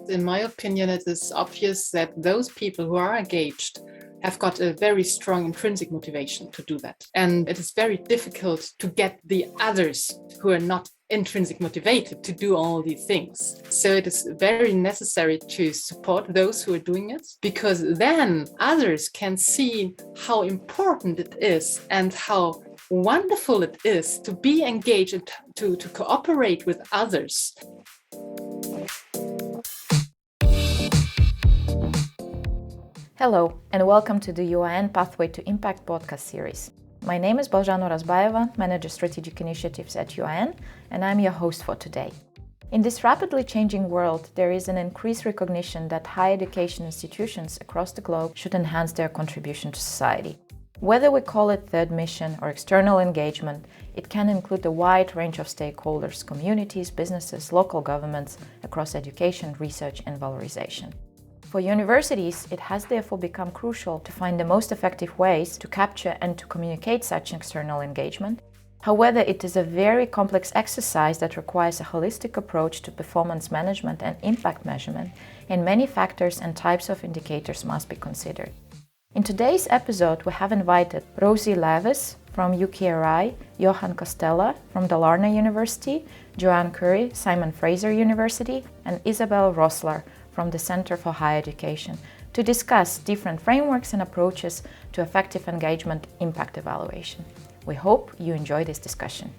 In my opinion, it is obvious that those people who are engaged have got a very strong intrinsic motivation to do that. And it is very difficult to get the others who are not intrinsic motivated to do all these things. So it is very necessary to support those who are doing it, because then others can see how important it is and how wonderful it is to be engaged and to cooperate with others. Hello, and welcome to the UAN Pathway to Impact podcast series. My name is Balzhano Razbayeva, Manager Strategic Initiatives at UAN, and I'm your host for today. In this rapidly changing world, there is an increased recognition that higher education institutions across the globe should enhance their contribution to society. Whether we call it third mission or external engagement, it can include a wide range of stakeholders, communities, businesses, local governments across education, research, and valorization. For universities, it has therefore become crucial to find the most effective ways to capture and to communicate such external engagement. However, it is a very complex exercise that requires a holistic approach to performance management and impact measurement, and many factors and types of indicators must be considered. In today's episode, we have invited Rosie Lavis from UKRI, Johan Kostela from Dalarna University, Joanne Curry, Fraser University, and Isabel Roessler from the Center for Higher Education to discuss different frameworks and approaches to effective engagement impact evaluation. We hope you enjoy this discussion.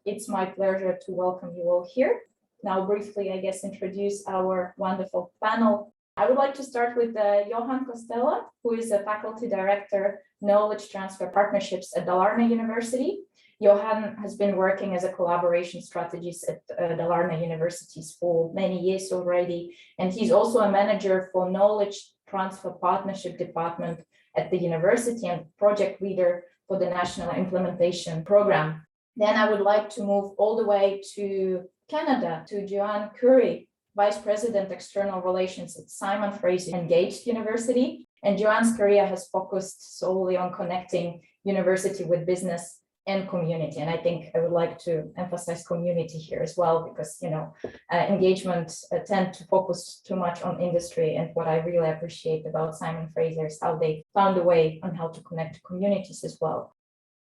It's my pleasure to welcome you all here. Now, briefly, introduce our wonderful panel. I would like to start with Johan Kostela, who is a faculty director, knowledge transfer partnerships at Dalarna University. Johan has been working as a collaboration strategist at Dalarna University for many years already, and he's also a manager for knowledge transfer partnership department at the university and project leader for the national implementation program. Then I would like to move all the way to Canada, to Joanne Curry, Vice President External Relations at Fraser University. And Joanne's career has focused solely on connecting university with business and community. And I think I would like to emphasize community here as well, because, engagement tend to focus too much on industry. And what I really appreciate about Fraser is how they found a way on how to connect to communities as well.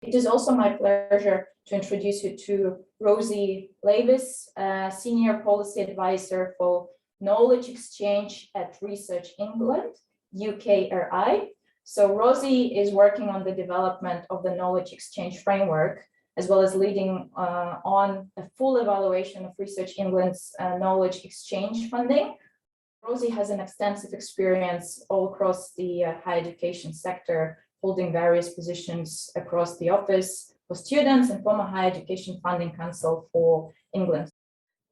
It is also my pleasure to introduce you to Rosie Lavis, Senior Policy Advisor for Knowledge Exchange at Research England, UKRI. So Rosie is working on the development of the knowledge exchange framework, as well as leading on a full evaluation of Research England's knowledge exchange funding. Rosie has an extensive experience all across the higher education sector, holding various positions across the Office for Students and former Higher Education Funding Council for England.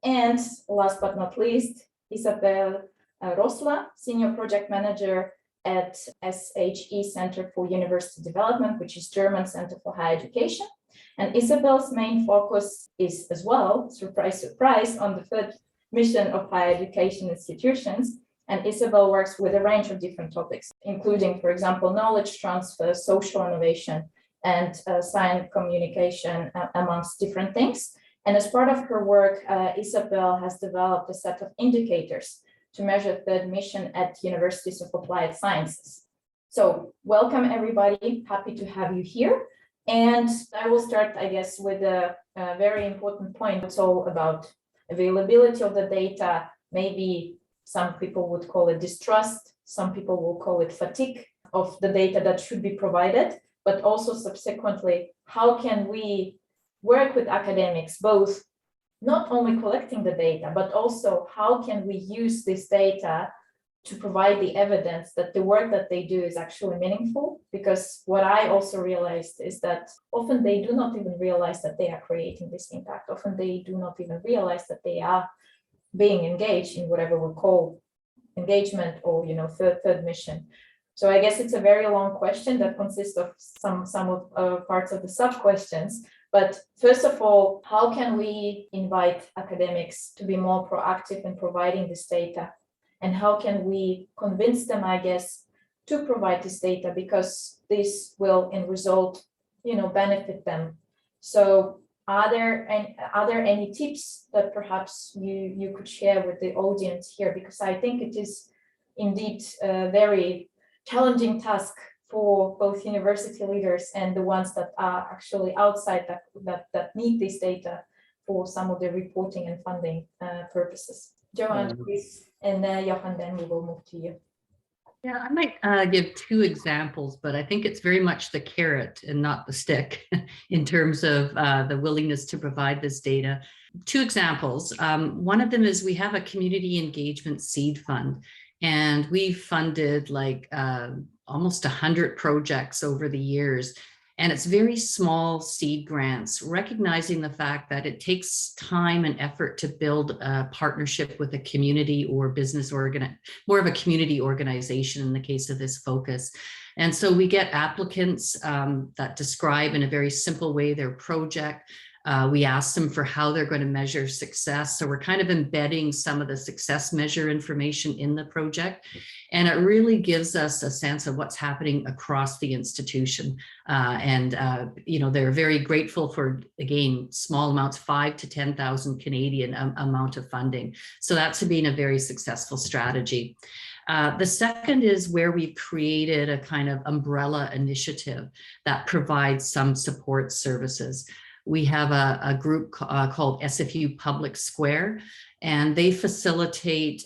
And last but not least, Isabel Roessler, Senior Project Manager at SHE Center for University Development, which is German Center for Higher Education. And Isabel's main focus is as well, surprise, surprise, on the third mission of higher education institutions. And Isabel works with a range of different topics, including, for example, knowledge transfer, social innovation, and science communication, amongst different things. And as part of her work, Isabel has developed a set of indicators to measure third mission at Universities of Applied Sciences. So welcome everybody, happy to have you here. And I will start, with a very important point. It's all about availability of the data. Maybe some people would call it distrust, some people will call it fatigue of the data that should be provided, but also subsequently, how can we work with academics, both not only collecting the data, but also how can we use this data to provide the evidence that the work that they do is actually meaningful? Because what I also realized is that often they do not even realize that they are creating this impact. Often they do not even realize that they are being engaged in whatever we call engagement or, third mission. So I guess it's a very long question that consists of some of parts of the sub-questions. But first of all, how can we invite academics to be more proactive in providing this data? And how can we convince them, to provide this data, because this will in result, benefit them. So Are there any tips that perhaps you could share with the audience here? Because I think it is indeed a very challenging task for both university leaders and the ones that are actually outside that need this data for some of the reporting and funding purposes. Joanne, please, and Johan, then we will move to you. Yeah, I might give two examples, but I think it's very much the carrot and not the stick in terms of the willingness to provide this data. Two examples. One of them is we have a community engagement seed fund, and we've funded like almost 100 projects over the years. And it's very small seed grants, recognizing the fact that it takes time and effort to build a partnership with a community or business more of a community organization in the case of this focus. And so we get applicants that describe in a very simple way their project. We ask them for how they're going to measure success. So we're kind of embedding some of the success measure information in the project. And it really gives us a sense of what's happening across the institution. They're very grateful for, again, small amounts, 5,000 to 10,000 Canadian amount of funding. So that's been a very successful strategy. The second is where we've created a kind of umbrella initiative that provides some support services. We have a group called SFU Public Square, and they facilitate,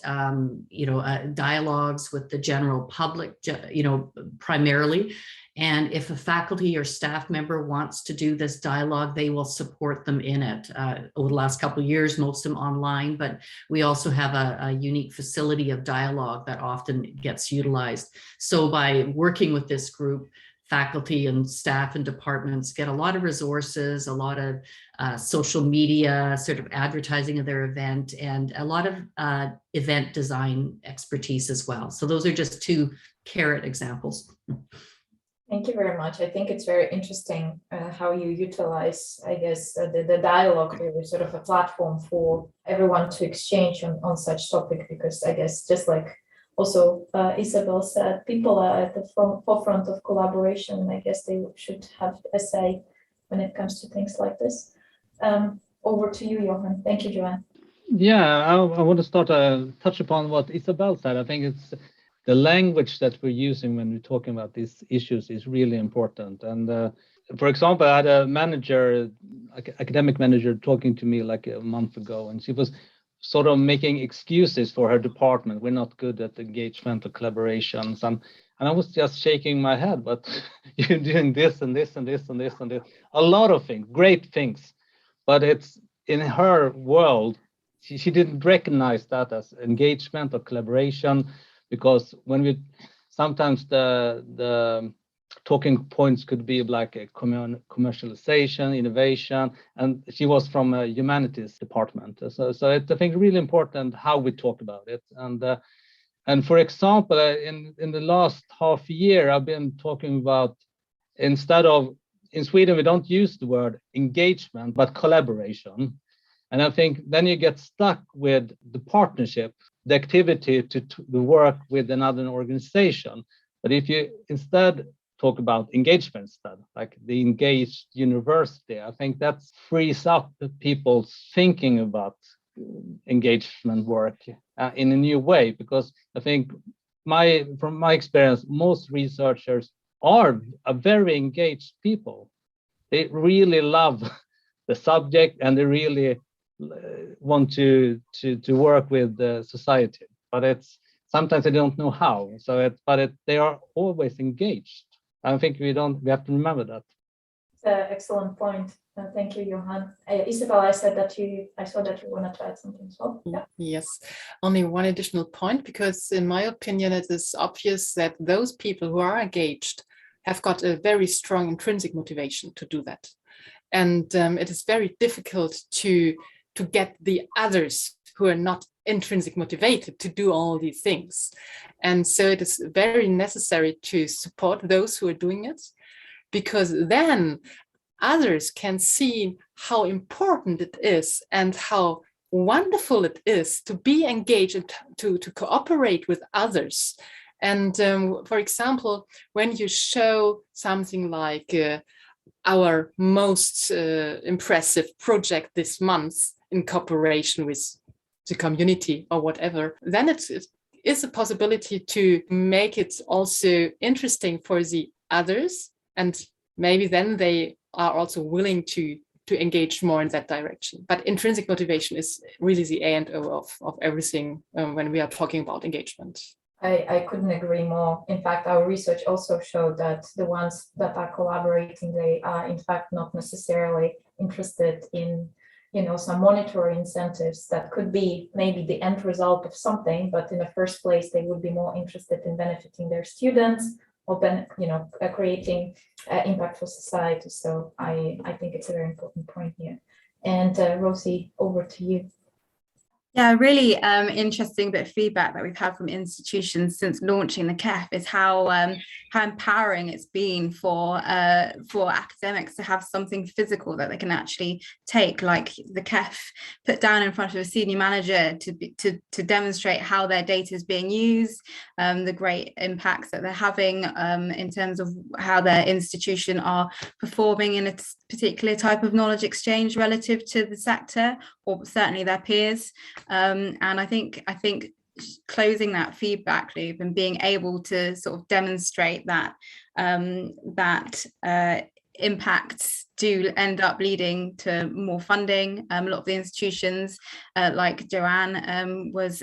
dialogues with the general public, primarily. And if a faculty or staff member wants to do this dialogue, they will support them in it. Over the last couple of years, most of them online, but we also have a unique facility of dialogue that often gets utilized. So by working with this group, faculty and staff and departments get a lot of resources, a lot of social media, sort of advertising of their event, and a lot of event design expertise as well. So those are just two carrot examples. Thank you very much. I think it's very interesting how you utilize, I guess, the dialogue really sort of a platform for everyone to exchange on such topic, because I guess just like also Isabel said, people are at the forefront of collaboration, and I guess they should have a say when it comes to things like this. Over to you, Johan. Thank you, Joanne. Yeah, I want to start touch upon what Isabel said. I think it's the language that we're using when we're talking about these issues is really important. And for example, I had a manager, academic manager, talking to me like a month ago, and she was sort of making excuses for her department. We're not good at engagement or collaborations. And I was just shaking my head, but you're doing this and this and this and this and this. A lot of things, great things. But it's in her world, she didn't recognize that as engagement or collaboration, because when we sometimes the talking points could be like a commercialization, innovation, and she was from a humanities department. So it's, I think, really important how we talk about it. And for example, in the last half year, I've been talking about, instead of, in Sweden, we don't use the word engagement, but collaboration. And I think then you get stuck with the partnership, the activity to work with another organization. But if you instead talk about engagement instead, like the engaged university, I think that frees up people's thinking about engagement work in a new way, because I think from my experience, most researchers are a very engaged people. They really love the subject and they really want to work with the society, but it's sometimes they don't know how. They are always engaged. I think we have to remember that. It's an excellent point. Thank you, Johan. Isabel, I saw that you wanted to add something as well. Yeah. Yes, only one additional point, because in my opinion, it is obvious that those people who are engaged have got a very strong intrinsic motivation to do that. And it is very difficult to get the others who are not intrinsic motivated to do all these things. And so it is very necessary to support those who are doing it, because then others can see how important it is and how wonderful it is to be engaged and to cooperate with others. And for example, when you show something like our most impressive project this month in cooperation with the community or whatever, then it is a possibility to make it also interesting for the others. And maybe then they are also willing to engage more in that direction. But intrinsic motivation is really the A and O of everything when we are talking about engagement. I couldn't agree more. In fact, our research also showed that the ones that are collaborating, they are in fact not necessarily interested in, some monetary incentives that could be maybe the end result of something, but in the first place, they would be more interested in benefiting their students or creating impact for society. So I think it's a very important point here. And Rosie, over to you. Yeah, really interesting bit of feedback that we've had from institutions since launching the KEF is how empowering it's been for academics to have something physical that they can actually take, like the KEF put down in front of a senior manager to demonstrate how their data is being used, the great impacts that they're having in terms of how their institution are performing in a particular type of knowledge exchange relative to the sector or certainly their peers. And I think closing that feedback loop and being able to sort of demonstrate that impacts do end up leading to more funding. A lot of the institutions, like Joanne was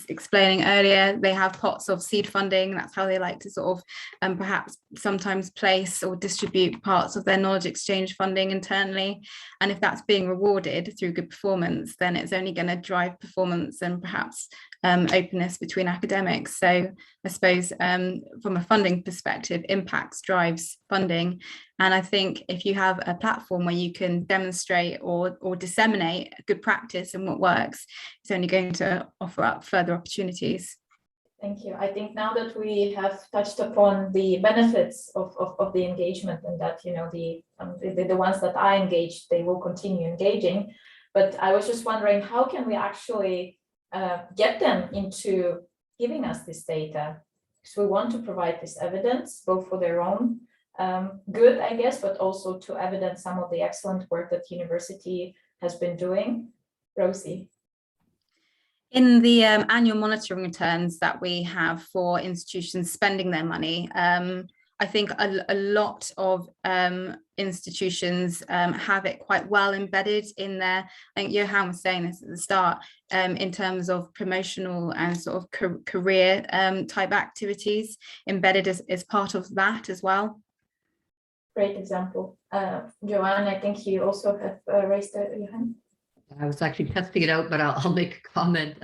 explaining earlier, they have pots of seed funding. That's how they like to sort of perhaps sometimes place or distribute parts of their knowledge exchange funding internally. And if that's being rewarded through good performance, then it's only going to drive performance and perhaps openness between academics. So I suppose from a funding perspective, impacts drives funding. And I think if you have a platform where you can demonstrate or disseminate good practice and what works, it's only going to offer up further opportunities. Thank you. I think now that we have touched upon the benefits of the engagement and that, the ones that are engaged, they will continue engaging. But I was just wondering, how can we actually get them into giving us this data? Because we want to provide this evidence, both for their own good, I guess, but also to evidence some of the excellent work that the university has been doing. Rosie. In the annual monitoring returns that we have for institutions spending their money, I think a lot of institutions have it quite well embedded in their, I think Johan was saying this at the start, in terms of promotional and sort of career type activities embedded as part of that as well. Great example. Joanne, I think you also have raised it, Johan. I was actually testing it out, but I'll make a comment.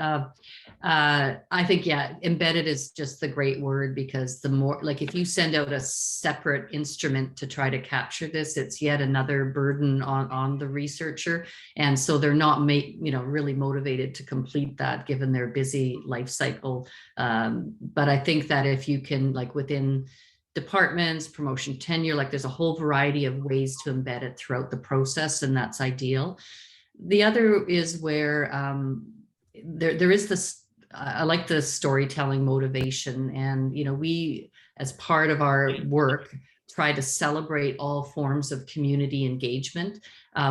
I think, yeah, embedded is just the great word, because the more, like, if you send out a separate instrument to try to capture this, it's yet another burden on the researcher. And so they're not really motivated to complete that given their busy life cycle. But I think that if you can, like, within departments, promotion tenure, like, there's a whole variety of ways to embed it throughout the process, and that's ideal. The other is where there is this, I like the storytelling motivation, and we, as part of our work, try to celebrate all forms of community engagement,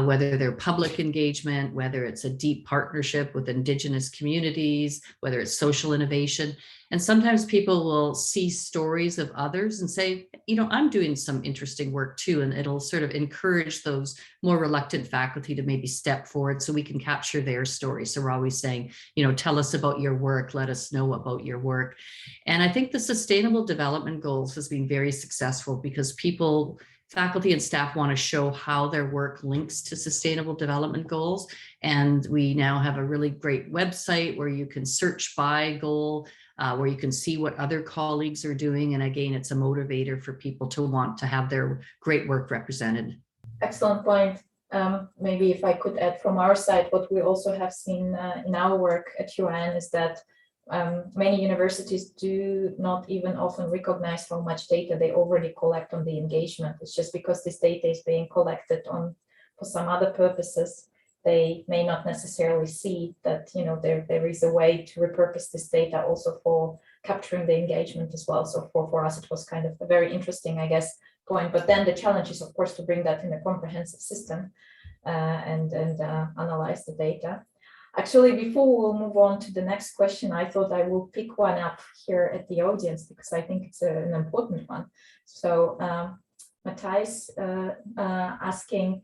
whether they're public engagement, whether it's a deep partnership with Indigenous communities, whether it's social innovation. And sometimes people will see stories of others and say, I'm doing some interesting work too. And it'll sort of encourage those more reluctant faculty to maybe step forward so we can capture their story. So we're always saying, tell us about your work, let us know about your work. And I think the Sustainable Development Goals has been very successful because faculty and staff want to show how their work links to Sustainable Development Goals. And we now have a really great website where you can search by goal, where you can see what other colleagues are doing. And again, it's a motivator for people to want to have their great work represented. Excellent point. Maybe if I could add from our side, what we also have seen in our work at UN is that many universities do not even often recognize how much data they already collect on the engagement. It's just because this data is being collected for some other purposes, they may not necessarily see that there is a way to repurpose this data also for capturing the engagement as well. So for us, it was kind of a very interesting, I guess, point. But then the challenge is, of course, to bring that in a comprehensive system and analyze the data. Actually, before we'll move on to the next question, I thought I will pick one up here at the audience because I think it's an important one. So Matthias asking,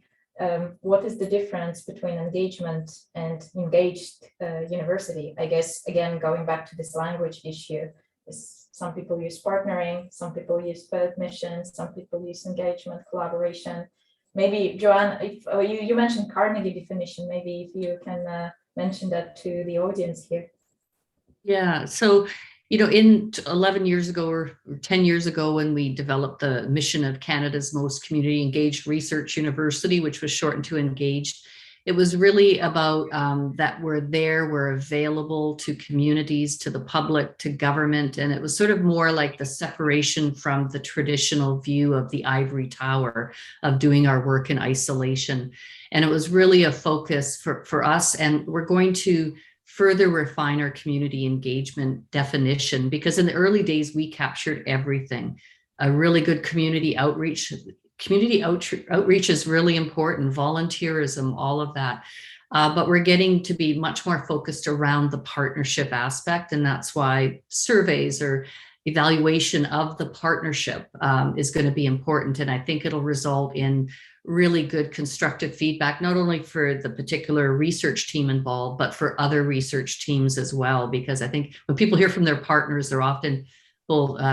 what is the difference between engagement and engaged university? I guess, again, going back to this language issue, is some people use partnering, some people use paid missions, some people use engagement, collaboration. Maybe, Joanne, if you mentioned Carnegie definition, maybe if you can mention that to the audience here. Yeah, so, in 11 years ago or 10 years ago, when we developed the mission of Canada's most community engaged research university, which was shortened to Engaged, it was really about that we're available to communities, to the public, to government. And it was sort of more like the separation from the traditional view of the ivory tower of doing our work in isolation. And it was really a focus for us. And we're going to further refine our community engagement definition, because in the early days, we captured everything. A really good community outreach. Community outreach is really important, volunteerism, all of that. But we're getting to be much more focused around the partnership aspect. And that's why surveys or evaluation of the partnership is going to be important. And I think it'll result in really good constructive feedback, not only for the particular research team involved, but for other research teams as well. Because I think when people hear from their partners, they're often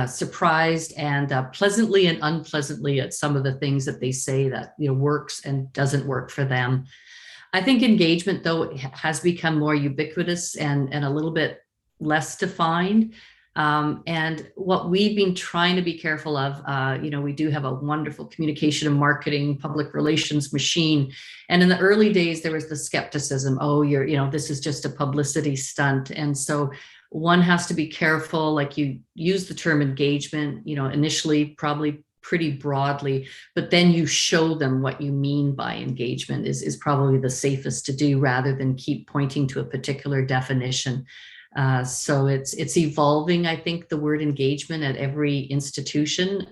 surprised and pleasantly and unpleasantly at some of the things that they say that works and doesn't work for them. I think engagement, though, has become more ubiquitous and a little bit less defined. And what we've been trying to be careful of, we do have a wonderful communication and marketing public relations machine. And in the early days, there was the skepticism, this is just a publicity stunt. And so one has to be careful, like you use the term engagement, initially probably pretty broadly, but then you show them what you mean by engagement is probably the safest to do, rather than keep pointing to a particular definition. So it's evolving, I think, the word engagement at every institution.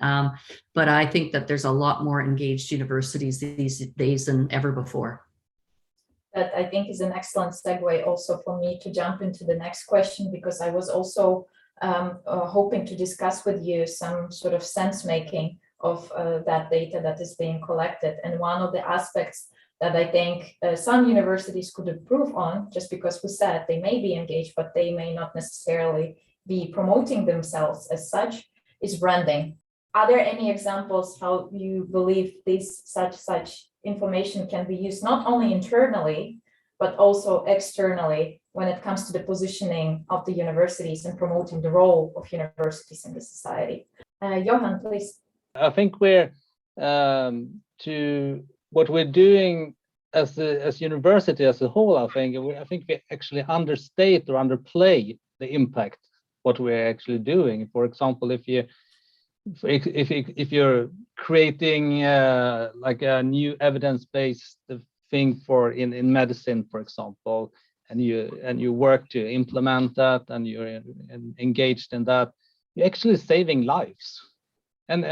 But I think that there's a lot more engaged universities these days than ever before. That I think is an excellent segue also for me to jump into the next question, because I was also hoping to discuss with you some sort of sense making of that data that is being collected. And one of the aspects that I think some universities could improve on, just because we said they may be engaged, but they may not necessarily be promoting themselves as such, is branding. Are there any examples how you believe this such information can be used not only internally, but also externally when it comes to the positioning of the universities and promoting the role of universities in the society? Johan, please. I think we're what we're doing as university as a whole. I think we actually understate or underplay the impact what we're actually doing. For example, if you're creating like a new evidence-based thing for in medicine, for example, and you work to implement that, and you're engaged in that, you're actually saving lives. And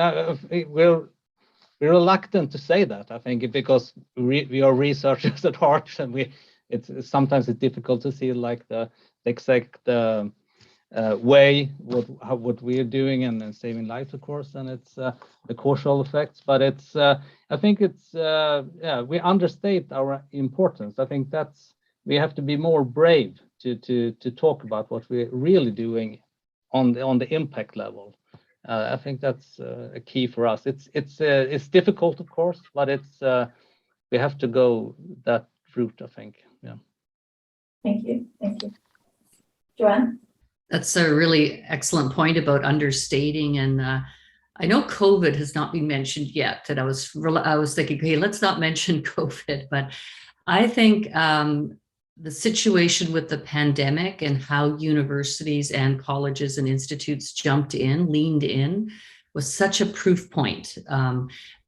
we're reluctant to say that, I think, because we are researchers at heart, and it's sometimes difficult to see like the exact way what we're doing and saving lives, of course, and it's the causal effects. But it's I think it's we understate our importance. I think we have to be more brave to talk about what we're really doing on the impact level. I think that's a key for us. It's difficult, of course, but we have to go that route, I think. Yeah. Thank you, Joanne. That's a really excellent point about understating. And I know COVID has not been mentioned yet. And I was thinking, okay, let's not mention COVID. But I think the situation with the pandemic and how universities and colleges and institutes leaned in, was such a proof point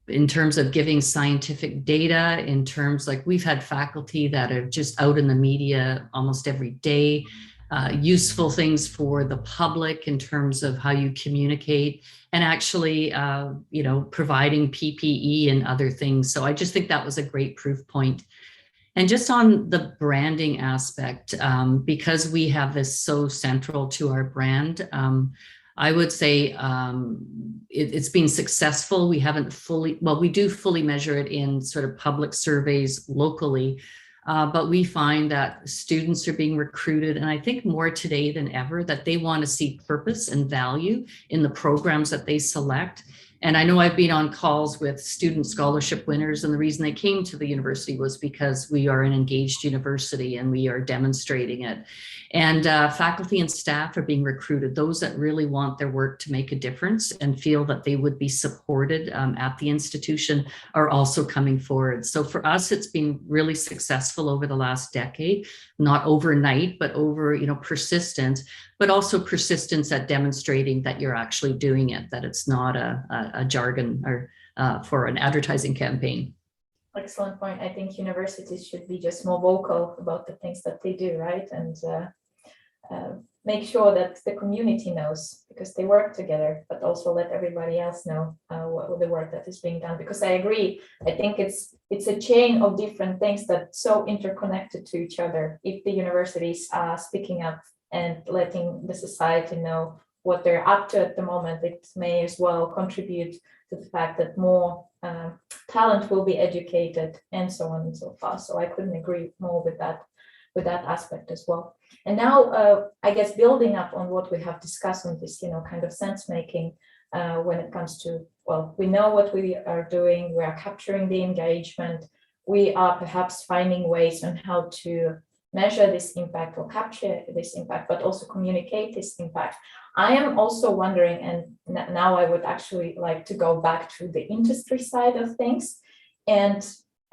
in terms of giving scientific data, in terms like we've had faculty that are just out in the media almost every day. useful things for the public in terms of how you communicate, and actually, providing PPE and other things. So I just think that was a great proof point. And just on the branding aspect, because we have this so central to our brand, I would say it's been successful. We haven't we do fully measure it in sort of public surveys locally, but we find that students are being recruited, and I think more today than ever, that they want to see purpose and value in the programs that they select. And I know I've been on calls with student scholarship winners, and the reason they came to the university was because we are an engaged university and we are demonstrating it. And faculty and staff are being recruited, those that really want their work to make a difference and feel that they would be supported at the institution are also coming forward. So for us, it's been really successful over the last decade, not overnight, but over, persistence, but also persistence at demonstrating that you're actually doing it, that it's not a jargon or for an advertising campaign. Excellent point. I think universities should be just more vocal about the things that they do, right? And make sure that the community knows, because they work together, but also let everybody else know what the work that is being done. Because I agree, I think it's a chain of different things that's so interconnected to each other. If the universities are speaking up and letting the society know what they're up to at the moment, it may as well contribute to the fact that more talent will be educated and so on and so forth. So I couldn't agree more with that aspect as well. And now, I guess building up on what we have discussed on this, kind of sense making when it comes to, well, we know what we are doing, we are capturing the engagement, we are perhaps finding ways on how to measure this impact or capture this impact, but also communicate this impact. I am also wondering, and now I would actually like to go back to the industry side of things, and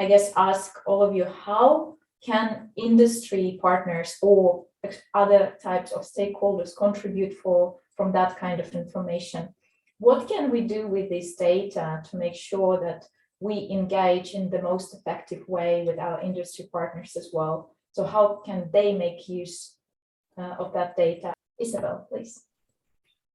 I guess ask all of you, how can industry partners or other types of stakeholders contribute from that kind of information? What can we do with this data to make sure that we engage in the most effective way with our industry partners as well? So how can they make use of that data? Isabel, please.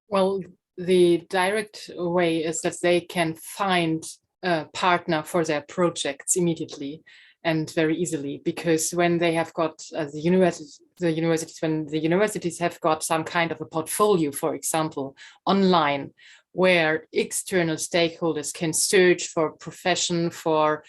Well, the direct way is that they can find a partner for their projects immediately and very easily, because when they have got when the universities have got some kind of a portfolio, for example, online, where external stakeholders can search for profession, for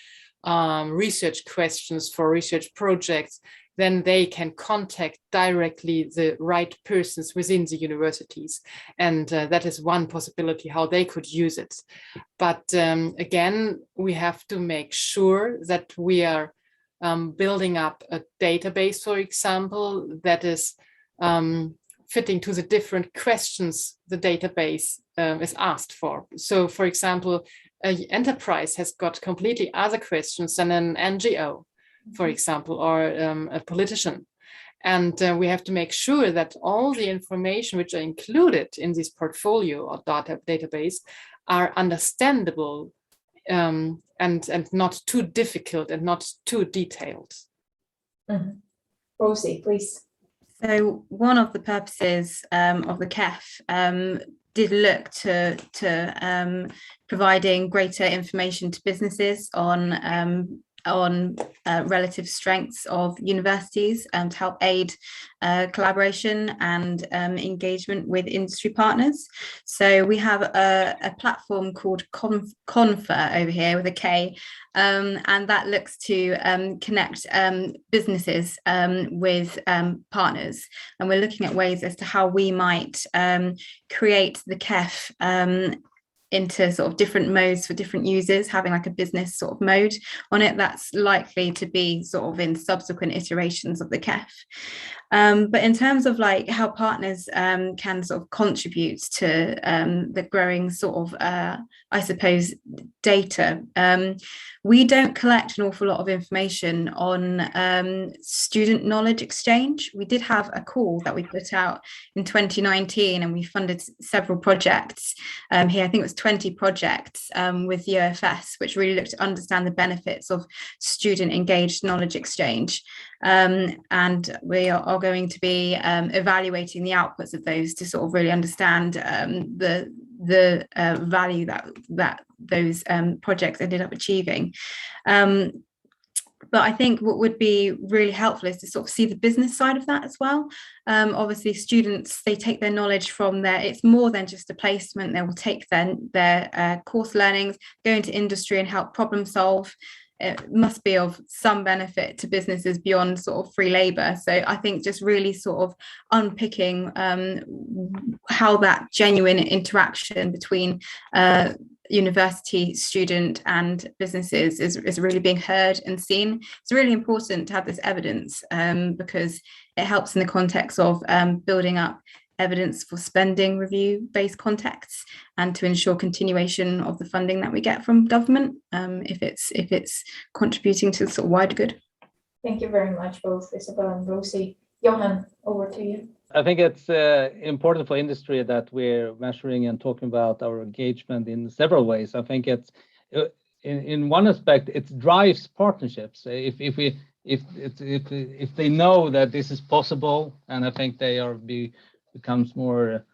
research questions, for research projects, then they can contact directly the right persons within the universities. And that is one possibility how they could use it. But again, we have to make sure that we are building up a database, for example, that is fitting to the different questions the database is asked for. So, for example, an enterprise has got completely other questions than an NGO, for example, or a politician. And we have to make sure that all the information which are included in this portfolio or database are understandable and not too difficult and not too detailed. Mm-hmm. Rosie, please. So one of the purposes of the KEF did look to providing greater information to businesses on relative strengths of universities to help aid collaboration and engagement with industry partners. So we have a platform called Confer over here with a K, and that looks to connect businesses with partners. And we're looking at ways as to how we might create the KEF into sort of different modes for different users, having like a business sort of mode on it that's likely to be sort of in subsequent iterations of the KEF. But in terms of like how partners can sort of contribute to the growing sort of, I suppose, data, we don't collect an awful lot of information on student knowledge exchange. We did have a call that we put out in 2019 and we funded several projects here. I think it was 20 projects with UFS, which really look to understand the benefits of student engaged knowledge exchange. And we are going to be evaluating the outputs of those to sort of really understand the value that those projects ended up achieving. But I think what would be really helpful is to sort of see the business side of that as well. Obviously, students, they take their knowledge from there. It's more than just a placement. They will take their course learnings, go into industry and help problem solve. It must be of some benefit to businesses beyond sort of free labour. So I think just really sort of unpicking how that genuine interaction between university student and businesses is really being heard and seen. It's really important to have this evidence because it helps in the context of building up evidence for spending review-based contexts and to ensure continuation of the funding that we get from government if it's contributing to the sort of wider good. Thank you very much, both Isabel and Rosie. Johan, over to you. I think it's important for industry that we're measuring and talking about our engagement in several ways. I think it's in one aspect it drives partnerships. If they know that this is possible, and I think they becomes more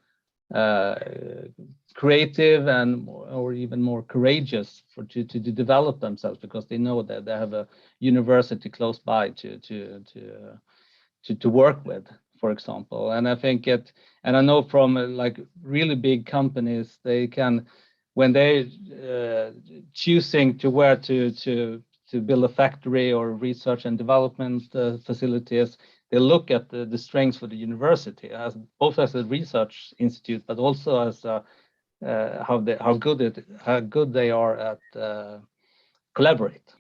creative and or even more courageous to develop themselves because they know that they have a university close by to work with, for example. And I think and I know from like really big companies, they can, when they choosing to where to build a factory or research and development facilities, they look at the strengths for the university as both as a research institute, but also as how good they are at collaborate.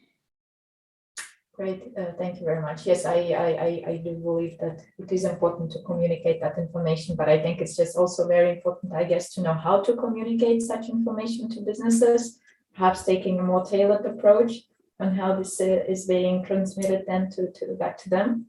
Great, thank you very much. Yes, I do believe that it is important to communicate that information, but I think it's just also very important, I guess, to know how to communicate such information to businesses, perhaps taking a more tailored approach on how this is being transmitted then back to them.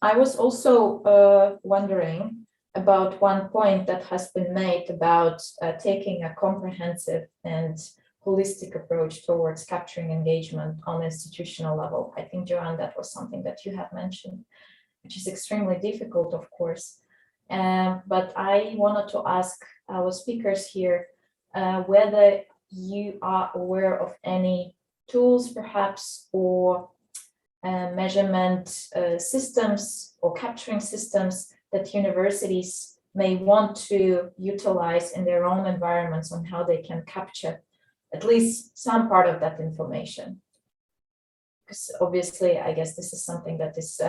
I was also wondering about one point that has been made about taking a comprehensive and holistic approach towards capturing engagement on institutional level. I think, Joanne, that was something that you have mentioned, which is extremely difficult, of course. But I wanted to ask our speakers here whether you are aware of any tools, perhaps, or measurement systems or capturing systems that universities may want to utilize in their own environments on how they can capture at least some part of that information. Because obviously, I guess this is something that is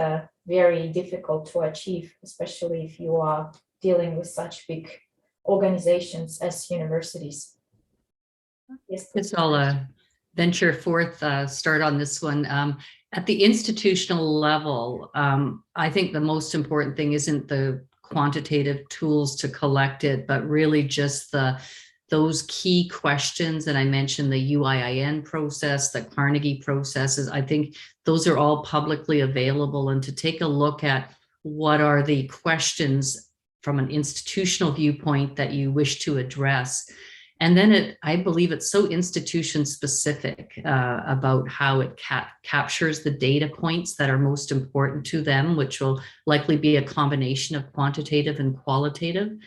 very difficult to achieve, especially if you are dealing with such big organizations as universities. Yes, it's all a venture forth start on this one. At the institutional level, I think the most important thing isn't the quantitative tools to collect it, but really just those key questions. And I mentioned the UIIN process, the Carnegie processes. I think those are all publicly available, and to take a look at what are the questions from an institutional viewpoint that you wish to address. And then I believe it's so institution specific about how it captures the data points that are most important to them, which will likely be a combination of quantitative and qualitative.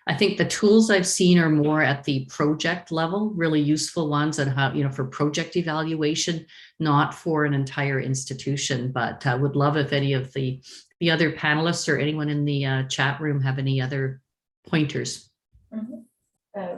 I think the tools I've seen are more at the project level, really useful ones on how, for project evaluation, not for an entire institution, but I would love if any of the other panelists or anyone in the chat room have any other pointers. Mm-hmm.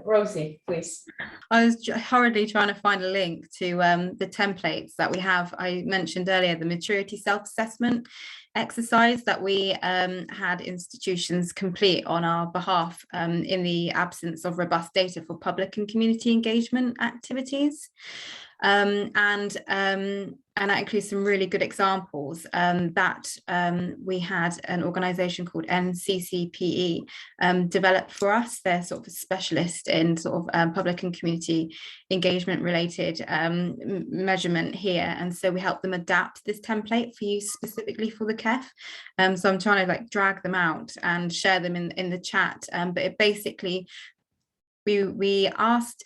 Rosie, please. I was hurriedly trying to find a link to the templates that we have. I mentioned earlier the maturity self-assessment exercise that we had institutions complete on our behalf in the absence of robust data for public and community engagement activities. And that includes some really good examples that we had an organization called NCCPE develop for us. They're sort of a specialist in sort of public and community engagement related measurement here. And so we help them adapt this template for use specifically for the KEF. So I'm trying to drag them out and share them in the chat. But it basically we asked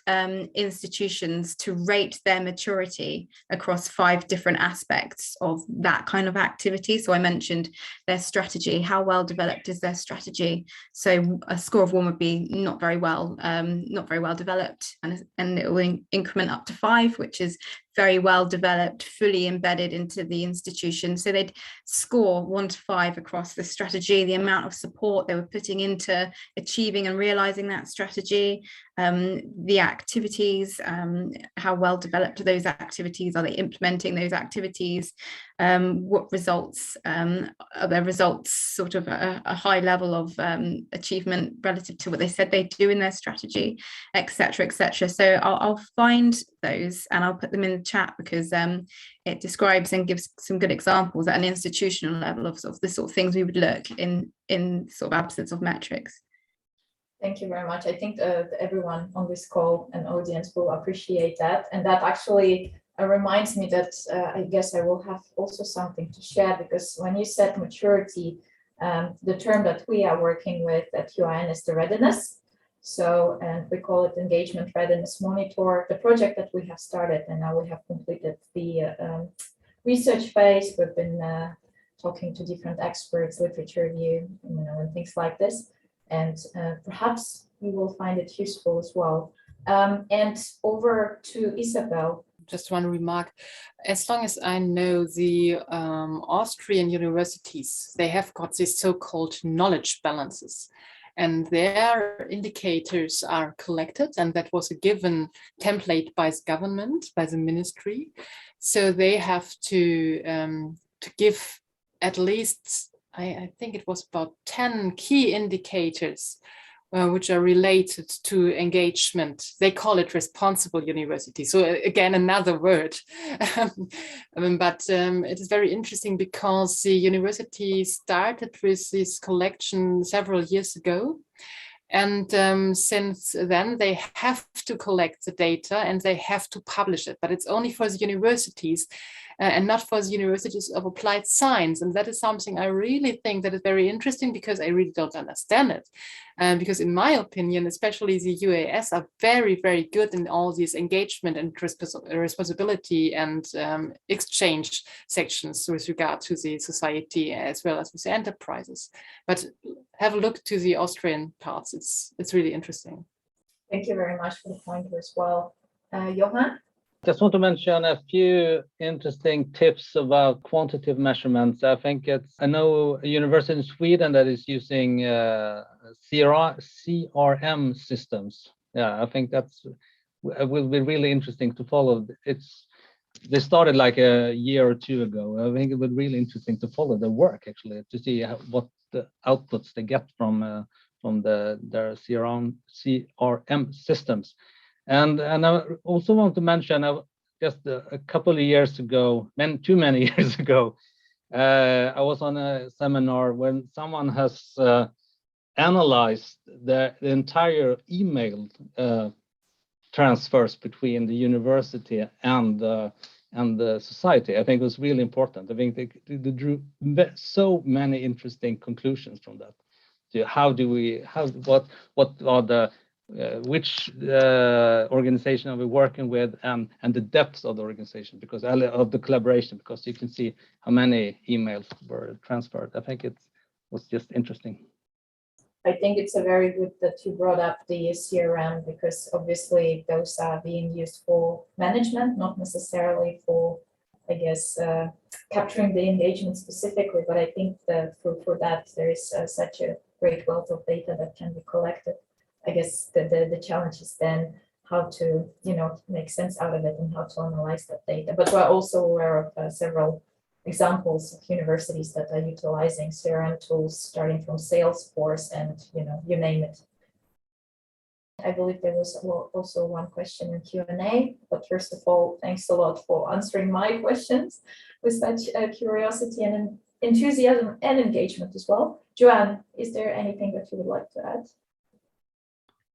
institutions to rate their maturity across 5 different aspects of that kind of activity. So I mentioned their strategy. How well developed is their strategy? So a score of 1 would be not very well developed, and it will increment up to 5, which is very well developed, fully embedded into the institution. So they'd score 1 to 5 across the strategy, the amount of support they were putting into achieving and realizing that strategy, the activities, how well developed are those activities, are they implementing those activities, what results, are their results sort of a high level of achievement relative to what they said they do in their strategy, etc., etc. So I'll find those and I'll put them in the chat, because it describes and gives some good examples at an institutional level of the sort of things we would look in sort of absence of metrics. Thank you very much. I think everyone on this call and audience will appreciate that. And that actually reminds me that I guess I will have also something to share, because when you said maturity, the term that we are working with at UIN is the readiness. So, and we call it engagement readiness monitor. The project that we have started, and now we have completed the research phase. We've been talking to different experts, literature review, and things like this. And perhaps you will find it useful as well. And over to Isabel. Just one remark. As long as I know, the Austrian universities, they have got these so-called knowledge balances, and their indicators are collected, and that was a given template by the government, by the ministry. So they have to give at least, I think it was about 10 key indicators which are related to engagement. They call it responsible university. So again, another word. But it is very interesting, because the university started with this collection several years ago. And since then, they have to collect the data and they have to publish it. But it's only for the universities and not for the universities of applied science. And that is something I really think that is very interesting, because I really don't understand it. Because in my opinion, especially the UAS are very, very good in all these engagement and responsibility and exchange sections with regard to the society as well as with the enterprises. But have a look to the Austrian parts. It's really interesting. Thank you very much for the pointer as well. Johan? Just want to mention a few interesting tips about quantitative measurements. I know a university in Sweden that is using CRM systems. Yeah, I think it will be really interesting to follow. They started like a year or 2 ago. I think it would be really interesting to follow their work, actually, to see what the outputs they get from their CRM systems. And I also want to mention, just a couple of years ago, too many years ago, I was on a seminar when someone has analyzed the entire email transfers between the university and the society. I think it was really important. I think they drew so many interesting conclusions from that. So what are the which organization are we working with, and the depth of the organization, because of the collaboration, because you can see how many emails were transferred. I think it was just interesting. I think it's a very good that you brought up the CRM, because obviously those are being used for management, not necessarily for, I guess, capturing the engagement specifically. But I think that for that there is such a great wealth of data that can be collected. I guess the challenge is then how to, make sense out of it and how to analyze that data. But we're also aware of several examples of universities that are utilizing CRM tools, starting from Salesforce and, you name it. I believe there was also one question in Q&A, but first of all, thanks a lot for answering my questions with such curiosity and enthusiasm and engagement as well. Joanne, is there anything that you would like to add?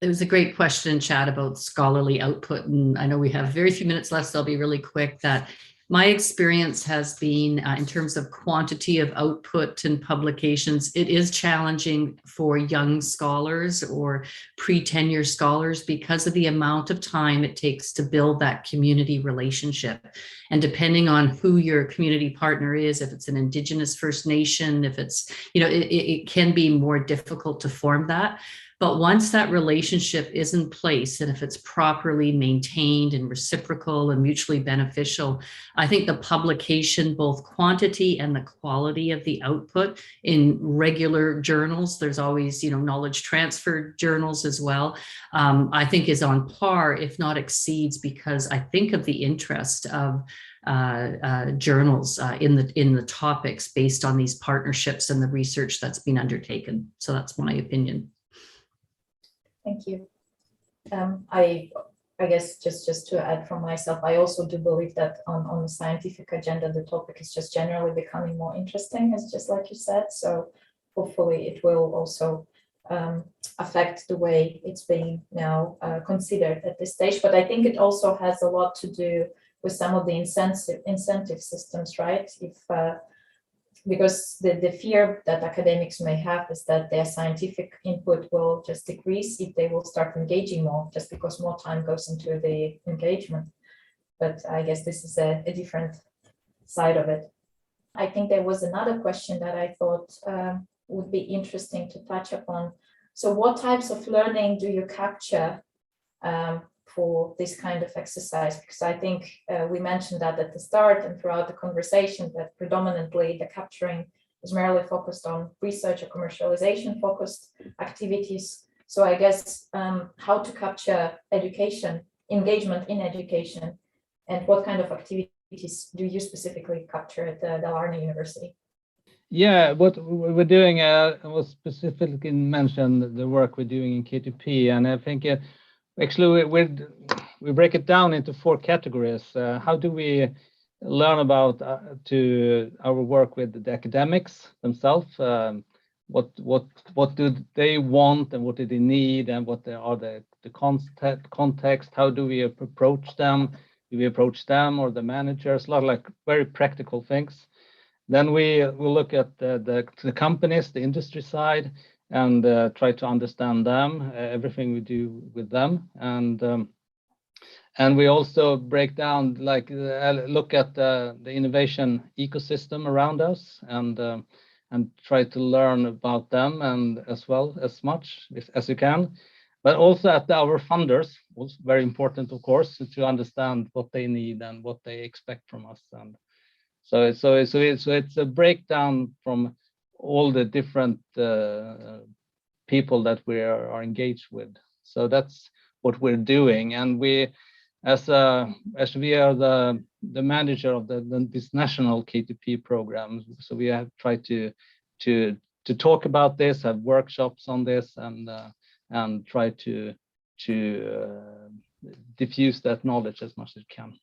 There was a great question in chat about scholarly output, and I know we have very few minutes left, so I'll be really quick. That My experience has been in terms of quantity of output and publications, it is challenging for young scholars or pre-tenure scholars because of the amount of time it takes to build that community relationship. And depending on who your community partner is, if it's an Indigenous First Nation, if it's, it can be more difficult to form that. But once that relationship is in place, and if it's properly maintained and reciprocal and mutually beneficial, I think the publication, both quantity and the quality of the output in regular journals, there's always, knowledge transfer journals as well, I think is on par, if not exceeds, because I think of the interest of journals in the topics based on these partnerships and the research that's been undertaken. So that's my opinion. Thank you. I guess just to add from myself, I also do believe that on the scientific agenda, the topic is just generally becoming more interesting, as just like you said. So hopefully it will also affect the way it's being now considered at this stage. But I think it also has a lot to do with some of the incentive systems, right? Because the fear that academics may have is that their scientific input will just decrease if they will start engaging more, just because more time goes into the engagement. But I guess this is a different side of it. I think there was another question that I thought would be interesting to touch upon. So what types of learning do you capture for this kind of exercise? Because I think we mentioned that at the start and throughout the conversation that predominantly the capturing is merely focused on research or commercialization focused activities. So I guess how to capture education, engagement in education, and what kind of activities do you specifically capture at the Dalarna University? Yeah, what we're doing was specifically mentioned the work we're doing in K2P, and I think actually we break it down into 4 categories. How do we learn about to our work with the academics themselves? What do they want and what do they need, and what are the context? How do we approach them? Do we approach them or the managers? A lot of like very practical things. Then we will look at the companies, the industry side, and try to understand them, everything we do with them, and we also break down, like look at the innovation ecosystem around us, and try to learn about them, and as well as much as you can, but also at our funders, also very important, of course, to understand what they need and what they expect from us, and so it's a breakdown from all the different people that we are engaged with. So that's what we're doing, and we, as we are the manager of this national K2P program, so we have tried to talk about this, have workshops on this, and try to diffuse that knowledge as much as we can.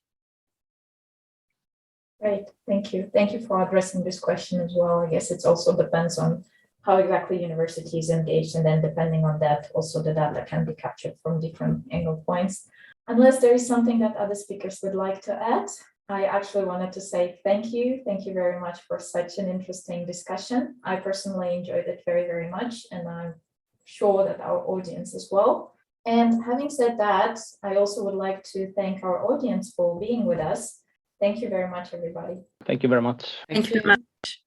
Great, thank you. Thank you for addressing this question as well. I guess it also depends on how exactly university is engaged, and then depending on that, also the data can be captured from different angle points. Unless there is something that other speakers would like to add, I actually wanted to say thank you. Thank you very much for such an interesting discussion. I personally enjoyed it very, very much, and I'm sure that our audience as well. And having said that, I also would like to thank our audience for being with us. Thank you very much, everybody. Thank you very much. Thank you very much.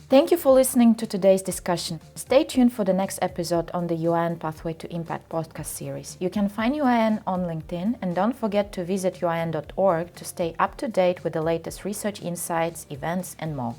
Thank you for listening to today's discussion. Stay tuned for the next episode on the Joanne Pathway to Impact podcast series. You can find Joanne on LinkedIn, and don't forget to visit joanne.org to stay up to date with the latest research insights, events, and more.